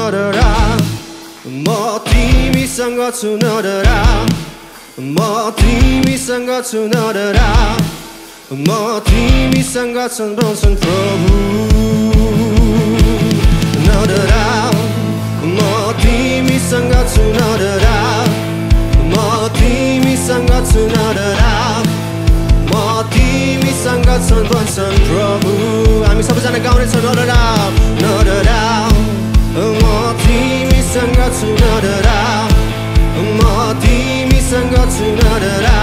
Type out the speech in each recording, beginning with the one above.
नडरा म तिमीसँग छु नडरा म तिमीसँग छु नडरा म तिमीसँग छन् भन्छन् प्रभु नडरा म तिमीसँग छु नडरा म तिमीसँग छु नडरा म तिमीसँग छन् भन्छन् प्रभु हामी सबैजना गाउनेछौँ नडरा नडरा म तिमीसँग छु नडरा म तिमीसँग छु नडरा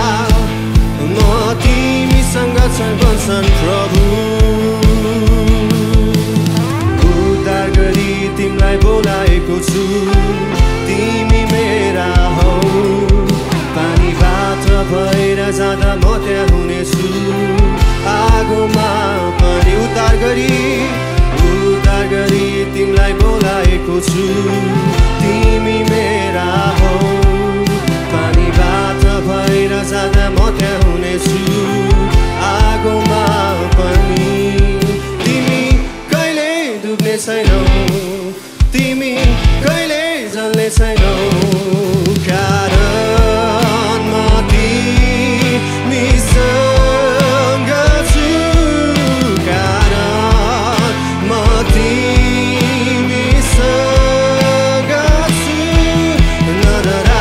म तिमीसँग छन् भन्छन् प्रभु उद्धार गरी तिमीलाई बोलाएको छु तिमी मेरा हौ पानीबाट भएर जाँदा म त्यहाँ हुनेछु आगोमा पनि उद्धार गरी तिमीलाई बोलाएको छु तिमी मेरा हौ पानीबाट भएर जाँदा म त्यहाँ हुनेछु आगोमा पनि तिमी कहिले डुब्ने छैनौ तिमी कहिले जल्ने छैनौ कारण म तिमीसँग छु कारण म तिमीसँग छु नडरा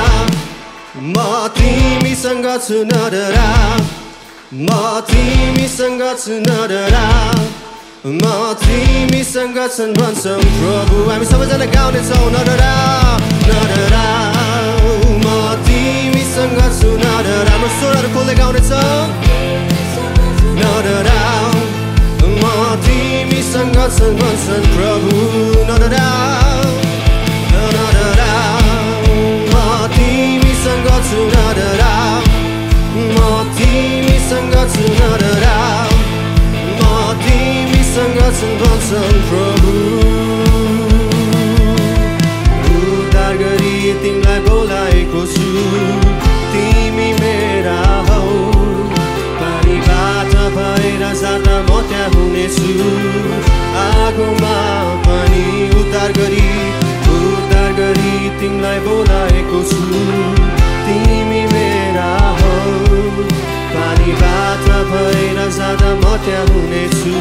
म तिमीसँग छु नडरा म तिमीसँग छु नडरा म तिमीसँग छन् भन्छन् प्रभु हामी सबैजना गाउनेछौँ नडरा नडरा म तिमीसँग छु नडरा हाम्रो स्वरहरू खोल्दै गाउनेछौँ नडरा म तिमीसँग छन् भन्छन् प्रभु नडरा नडरा म तिमीसँग छु नडरा म तिमीसँग छु नडरा म तिमीसँग छन् भन्छन् प्रभु उद्धार गरी तिमीलाई बोलाएको छु तिमी मेरा हौ पानीबाट भएर जाँदा म त्यहाँ हुनेछु आगोमा पनि उद्धार गरी तिमीलाई बोलाएको छु तिमी मेरा हौ पानीबाट भएर जाँदा म त्यहाँ हुनेछु